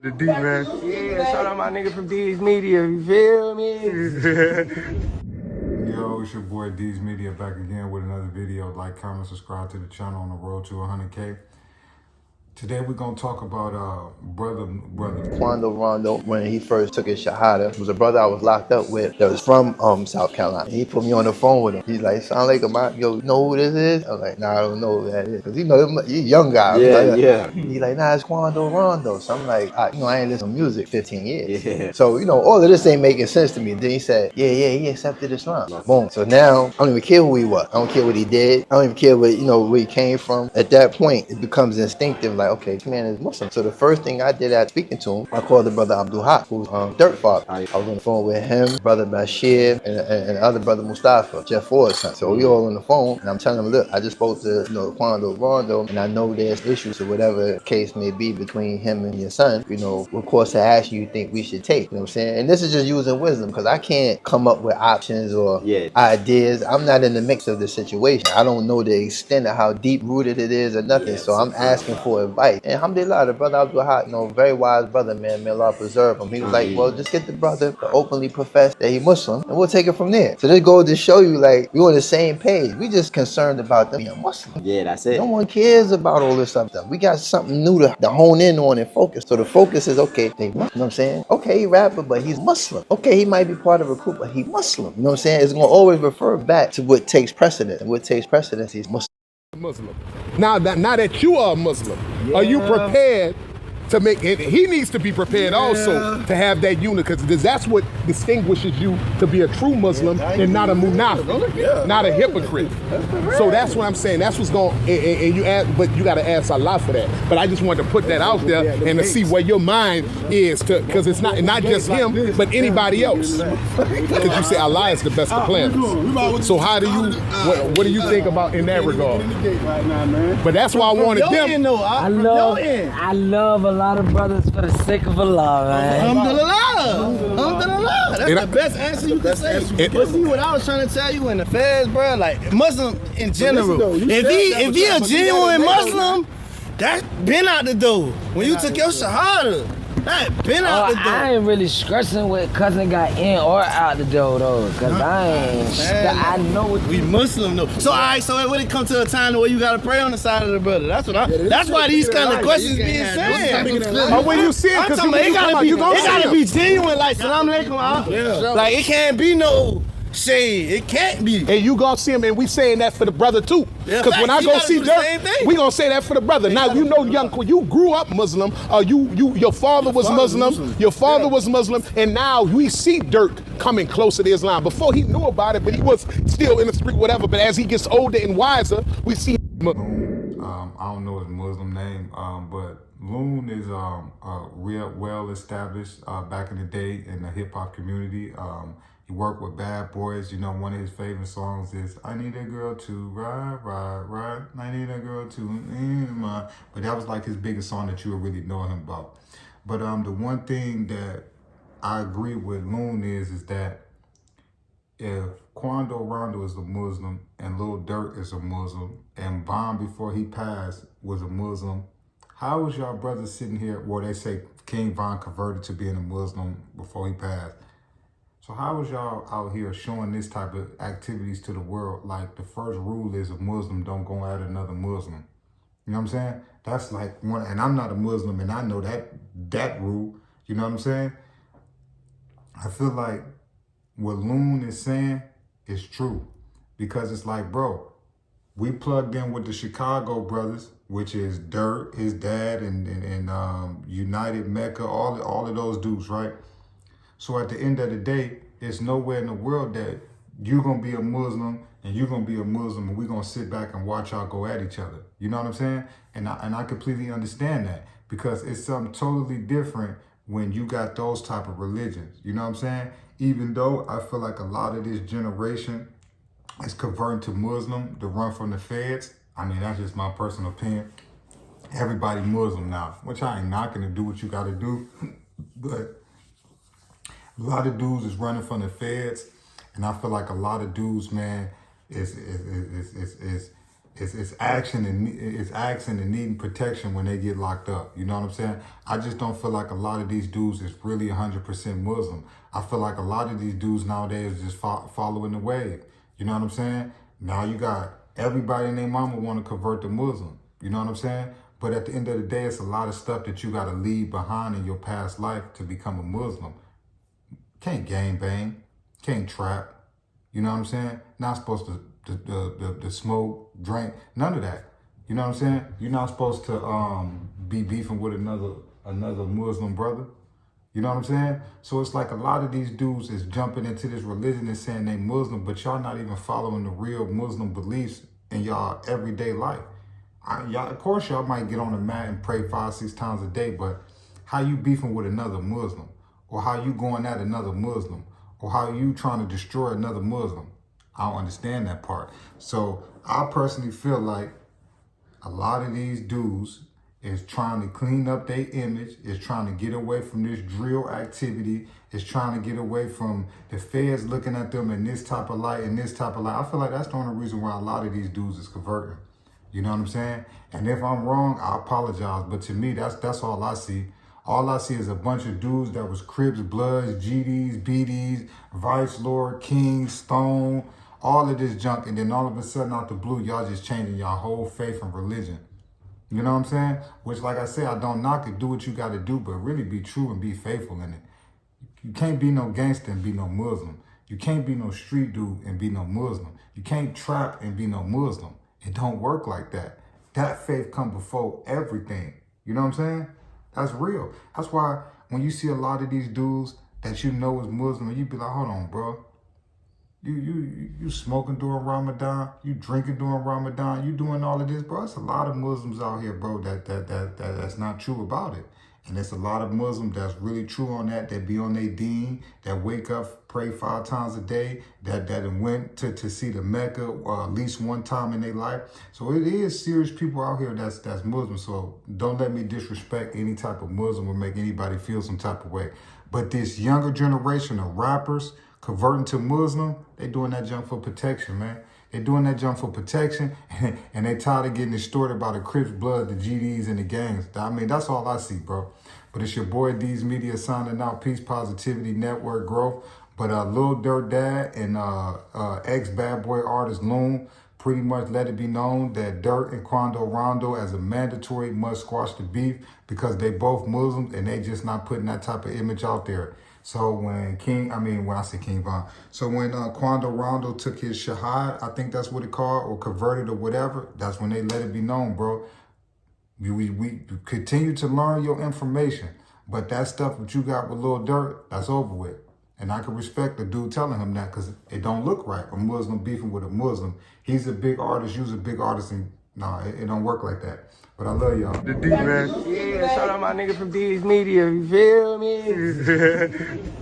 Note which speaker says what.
Speaker 1: The D, man.
Speaker 2: Yeah, shout out my nigga from D's Media, you feel me?
Speaker 3: Yo, it's your boy D's Media back again with another video. Like, comment, subscribe to the channel on the road to 100K. Today we're gonna talk about brother
Speaker 4: Quando Rondo, when he first took his shahada, was a brother I was locked up with that was from South Carolina. He put me on the phone with him. He's like, sound like yo, you know who this is? I was like, nah, I don't know who that is. Cause he's a young guy.
Speaker 2: Yeah.
Speaker 4: He's like, nah, it's Quando Rondo. So I'm like, I ain't listened to music 15 years.
Speaker 2: Yeah.
Speaker 4: So, all of this ain't making sense to me. Then he said, yeah, he accepted Islam. Boom. So now I don't even care who he was. I don't care what he did. I don't even care what, where he came from. At that point, it becomes instinctive, like, okay, this man is Muslim. So the first thing I did after speaking to him, I called the brother Abdul Haq, who's Durk father. I was on the phone with him, brother Bashir, and the other brother Mustafa, Jeff Ford's son. So we all on the phone, and I'm telling him, look, I just spoke to Quando Rondo, and I know there's issues or whatever the case may be between him and your son. What course of action you think we should take? You know what I'm saying? And this is just using wisdom, because I can't come up with options or ideas. I'm not in the mix of the situation. I don't know the extent of how deep rooted it is or nothing. So I'm asking for advice. And alhamdulillah, the brother Abdul Haq, very wise brother, man. May Allah preserve him. He was like, well, just get the brother to openly profess that he's Muslim, and we'll take it from there. So this goes to show you, like, we're on the same page. We just concerned about them being Muslim.
Speaker 2: Yeah, that's it.
Speaker 4: No one cares about all this stuff. We got something new to hone in on and focus. So the focus is, okay, they Muslim. You know what I'm saying? Okay, he rapper, but he's Muslim. Okay, he might be part of a group, but he's Muslim. You know what I'm saying? It's going to always refer back to what takes precedence. And what takes precedence is Muslim.
Speaker 1: Now that you are a Muslim, are you prepared to make it? He needs to be prepared also to have that unity, because that's what distinguishes you to be a true Muslim and not a munafiq, not a hypocrite. So that's what I'm saying. That's what's going. And you ask, but you got to ask Allah for that. But I just wanted to put that out there and to see where your mind is, because it's not just him, but anybody else. Because you say Allah is the best of planners. So how do you? What do you think about in that regard? But that's why I wanted them.
Speaker 2: I love a lot of brothers for the sake of Allah, man.
Speaker 5: Alhamdulillah. That's the best answer you can say. But see what I was trying to tell you in the feds, bro, like Muslim in general. If he a genuine Muslim, that's been out the door. When you took your shahada, that been out the door.
Speaker 2: I ain't really stressing with cousin got in or out the door though, cause I know what
Speaker 5: we Muslim though. So alright, so when it comes to a time where you gotta pray on the side of the brother, that's why these kind of questions being said.
Speaker 1: Or when you see it, because
Speaker 5: it gotta be genuine, like Salam Alaikum. Like it can't be no shade. It can't be.
Speaker 1: And you gonna see him, and we saying that for the brother too. Because when I go see Durk, we gonna say that for the brother. Now you grew up Muslim, your father was Muslim, your father was Muslim, and now we see Durk coming closer to Islam. Before he knew about it, but he was still in the street, whatever. But as he gets older and wiser, we see
Speaker 3: Loon. I don't know his Muslim name, but Loon is real well established back in the day in the hip hop community. He worked with Bad Boys. One of his favorite songs is "I Need a Girl to Ride, Ride, Ride. I Need a Girl to my." But that was like his biggest song that you would really know him about. But the one thing that I agree with Loon is that if Quando Rondo is a Muslim and Lil Durk is a Muslim and Von before he passed was a Muslim, how was y'all brothers sitting here? Well, they say King Von converted to being a Muslim before he passed. So how was y'all out here showing this type of activities to the world? Like the first rule is a Muslim don't go at another Muslim. You know what I'm saying? That's like one, and I'm not a Muslim and I know that rule. You know what I'm saying? I feel like what Loon is saying is true, because it's like, bro, we plugged in with the Chicago brothers, which is Durk, his dad, and United Mecca, all of those dudes, right? So at the end of the day, there's nowhere in the world that you're going to be a Muslim and you're going to be a Muslim and we're going to sit back and watch y'all go at each other. You know what I'm saying? And I completely understand that, because it's something totally different when you got those type of religions. You know what I'm saying? Even though I feel like a lot of this generation is converting to Muslim to run from the feds. I mean, that's just my personal opinion. Everybody Muslim now, which I ain't knocking to do what you got to do, but a lot of dudes is running from the feds, and I feel like a lot of dudes, man, is it's action and needing protection when they get locked up. You know what I'm saying? I just don't feel like a lot of these dudes is really 100% Muslim. I feel like a lot of these dudes nowadays is just following the wave. You know what I'm saying? Now you got everybody and their mama want to convert to Muslim. You know what I'm saying? But at the end of the day, it's a lot of stuff that you got to leave behind in your past life to become a Muslim. Can't gangbang, can't trap. You know what I'm saying? Not supposed to smoke, drink, none of that. You know what I'm saying? You're not supposed to be beefing with another Muslim brother. You know what I'm saying? So it's like a lot of these dudes is jumping into this religion and saying they Muslim, but y'all not even following the real Muslim beliefs in y'all everyday life. Y'all, of course, y'all might get on the mat and pray 5-6 times a day, but how you beefing with another Muslim? Or how you going at another Muslim? Or how you trying to destroy another Muslim? I don't understand that part. So I personally feel like a lot of these dudes is trying to clean up their image, is trying to get away from this drill activity, is trying to get away from the feds looking at them in this type of light and this type of light. I feel like that's the only reason why a lot of these dudes is converting. You know what I'm saying? And if I'm wrong, I apologize. But to me, that's all I see. All I see is a bunch of dudes that was Crips, Bloods, GDs, BDs, Vice Lord, King, Stone, all of this junk. And then all of a sudden out the blue, y'all just changing y'all whole faith and religion. You know what I'm saying? Which, like I said, I don't knock it. Do what you got to do, but really be true and be faithful in it. You can't be no gangster and be no Muslim. You can't be no street dude and be no Muslim. You can't trap and be no Muslim. It don't work like that. That faith come before everything. You know what I'm saying? That's real. That's why when you see a lot of these dudes that you know is Muslim, you be like, hold on, bro. You smoking during Ramadan, you drinking during Ramadan, you doing all of this, bro. It's a lot of Muslims out here, bro, that's not true about it. And there's a lot of Muslims that's really true on that be on their deen, that wake up, pray 5 times a day, that went to see the Mecca at least one time in their life. So it is serious people out here that's Muslim. So don't let me disrespect any type of Muslim or make anybody feel some type of way. But this younger generation of rappers converting to Muslim, they doing that jump for protection, man. They doing that jump for protection, and they tired of getting distorted by the Crips, Blood, the GDs, and the gangs. I mean, that's all I see, bro. But it's your boy D's Media signing out. Peace, positivity, network growth. But Lil Durk Dad and ex-Bad Boy artist Loon pretty much let it be known that Durk and Quando Rondo as a mandatory must squash the beef because they both Muslims and they just not putting that type of image out there. So when Quando Rondo took his shahad, I think that's what it called, or converted or whatever, that's when they let it be known, bro. We continue to learn your information, but that stuff that you got with Lil Durk, that's over with. And I can respect the dude telling him that because it don't look right. A Muslim beefing with a Muslim. He's a big artist, you's a big artist, and nah, it don't work like that. But I love y'all.
Speaker 2: The D, man. Yeah, shout out my nigga from D's Media, you feel me?